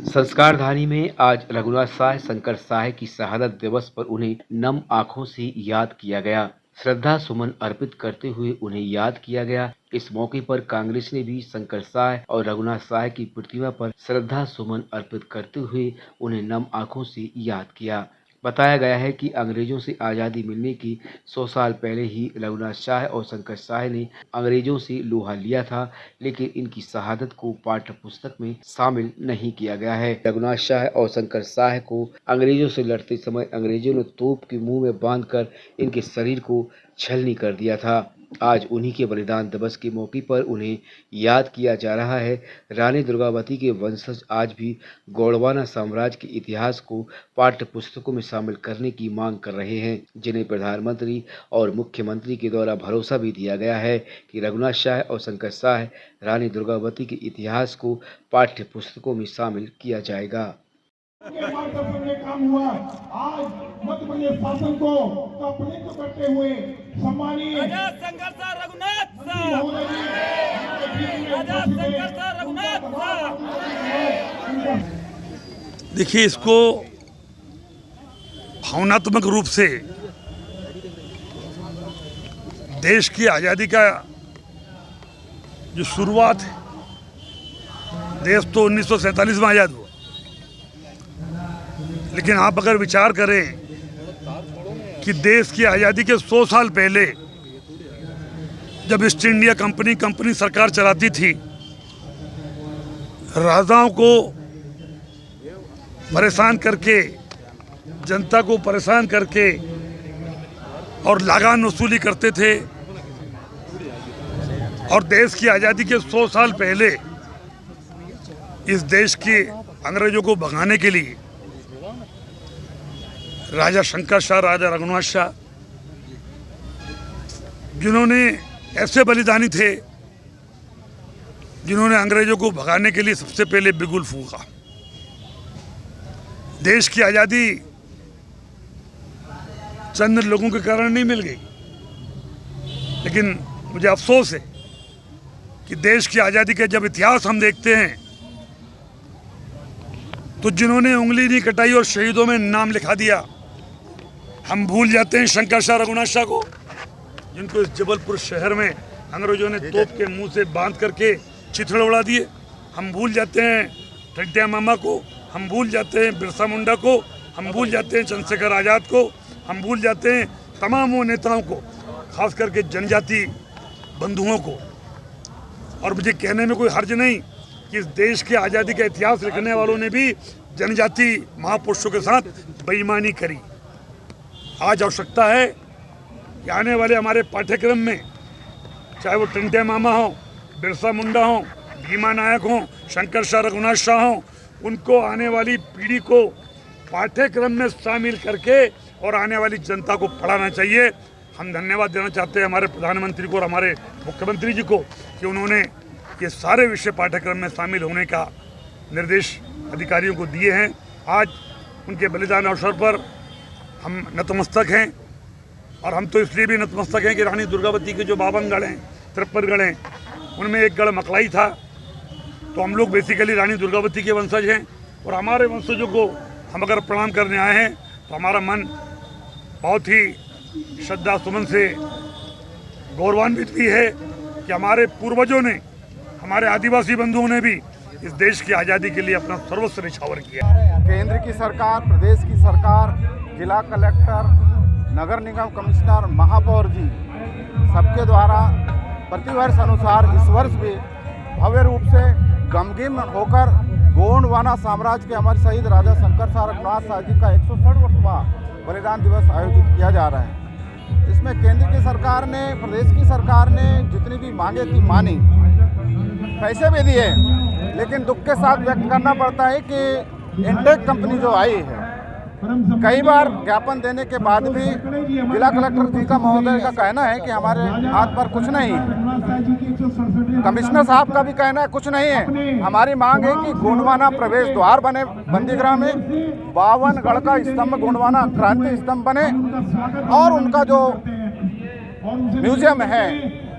संस्कारधानी में आज रघुनाथ साय शंकर साय की शहादत दिवस पर उन्हें नम आंखों से याद किया गया। श्रद्धा सुमन अर्पित करते हुए उन्हें याद किया गया। इस मौके पर कांग्रेस ने भी शंकर साय और रघुनाथ साय की प्रतिमा पर श्रद्धा सुमन अर्पित करते हुए उन्हें नम आंखों से याद किया। बताया गया है कि अंग्रेजों से आज़ादी मिलने की 100 साल पहले ही रघुनाथ साय और शंकर साय ने अंग्रेजों से लोहा लिया था, लेकिन इनकी शहादत को पाठ्य पुस्तक में शामिल नहीं किया गया है। रघुनाथ साय और शंकर साय को अंग्रेजों से लड़ते समय अंग्रेजों ने तोप के मुंह में बांधकर इनके शरीर को छलनी कर दिया था। आज उन्हीं के बलिदान दिवस के मौके पर उन्हें याद किया जा रहा है। रानी दुर्गावती के वंशज आज भी गोंडवाना साम्राज्य के इतिहास को पाठ्य पुस्तकों में शामिल करने की मांग कर रहे हैं, जिन्हें प्रधानमंत्री और मुख्यमंत्री के द्वारा भरोसा भी दिया गया है कि रघुनाथ साय और शंकर साय रानी दुर्गावती के इतिहास को पाठ्य पुस्तकों में शामिल किया जाएगा। काम हुआ। आज मध्य प्रदेश शासन को अपने को करते हुए सम्मानित देखिए, इसको भावनात्मक रूप से देश की आज़ादी का जो शुरुआत है, देश तो 1947 में आज़ाद हुआ, लेकिन आप अगर विचार करें कि देश की आज़ादी के 100 साल पहले जब ईस्ट इंडिया कंपनी सरकार चलाती थी, राजाओं को परेशान करके, जनता को परेशान करके और लगान वसूली करते थे। और देश की आज़ादी के 100 साल पहले इस देश के अंग्रेजों को भगाने के लिए राजा शंकर शाह, राजा रघुनाथ शाह, जिन्होंने ऐसे बलिदानी थे, जिन्होंने अंग्रेजों को भगाने के लिए सबसे पहले बिगुल फूंका। देश की आज़ादी चंद लोगों के कारण नहीं मिल गई, लेकिन मुझे अफसोस है कि देश की आज़ादी का जब इतिहास हम देखते हैं तो जिन्होंने उंगली नहीं कटाई और शहीदों में नाम लिखा दिया, हम भूल जाते हैं शंकर शाह, रघुनाथ शाह को, जिनको इस जबलपुर शहर में अंग्रेजों ने तोप के मुंह से बांध करके चिथड़े उड़ा दिए। हम भूल जाते हैं टंटिया मामा को, हम भूल जाते हैं बिरसा मुंडा को, हम भूल जाते हैं चंद्रशेखर आज़ाद को, हम भूल जाते हैं तमाम वो नेताओं को, खास करके जनजाति बंधुओं को। और मुझे कहने में कोई हर्ज नहीं कि इस देश के आज़ादी का इतिहास लिखने वालों ने भी जनजाति महापुरुषों के साथ बेईमानी करी। आज आवश्यकता है कि आने वाले हमारे पाठ्यक्रम में, चाहे वो टंटिया मामा हो, बिरसा मुंडा हो, भीमा नायक हो, शंकर शाह, रघुनाथ शाह हो, उनको आने वाली पीढ़ी को पाठ्यक्रम में शामिल करके और आने वाली जनता को पढ़ाना चाहिए। हम धन्यवाद देना चाहते हैं हमारे प्रधानमंत्री को और हमारे मुख्यमंत्री जी को कि उन्होंने ये सारे विषय पाठ्यक्रम में शामिल होने का निर्देश अधिकारियों को दिए हैं। आज उनके बलिदान अवसर पर हम नतमस्तक हैं, और हम तो इसलिए भी नतमस्तक हैं कि रानी दुर्गावती के जो 52 गढ़ हैं, 53 गढ़ हैं, उनमें एक गढ़ मकलाई था। तो हम लोग बेसिकली रानी दुर्गावती के वंशज हैं, और हमारे वंशजों को हम अगर प्रणाम करने आए हैं तो हमारा मन बहुत ही श्रद्धा सुमन से गौरवान्वित भी है कि हमारे पूर्वजों ने, हमारे आदिवासी बंधुओं ने भी इस देश की आज़ादी के लिए अपना सर्वस्व निछावर किया। केंद्र की सरकार, प्रदेश की सरकार, जिला कलेक्टर, नगर निगम कमिश्नर, महापौर जी सबके द्वारा प्रतिवर्ष अनुसार इस वर्ष भी भव्य रूप से गमगीन होकर गोंडवाना साम्राज्य के अमर शहीद राजा शंकर शाह रघुनाथ साय जी का 160वां बलिदान दिवस आयोजित किया जा रहा है। इसमें केंद्र की सरकार ने, प्रदेश की सरकार ने जितनी भी मांगे थी मानी, पैसे भी दिए, लेकिन दुख के साथ व्यक्त करना पड़ता है कि इंटेक कंपनी जो आई है, कई बार ज्ञापन देने के बाद भी जिला कलेक्टर जी का महोदय का कहना है कि हमारे हाथ पर कुछ नहीं है। कमिश्नर साहब का भी कहना है कुछ नहीं है। हमारी मांग है कि गोंडवाना प्रवेश द्वार बने, बंदीगृह में 52 गढ़ का स्तंभ, गोंडवाना क्रांति स्तंभ बने, और उनका जो म्यूजियम है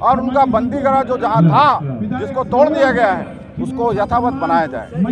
और उनका बंदीगृह जो जहाँ था, जिसको तोड़ दिया गया है, उसको यथावत बनाया जाए।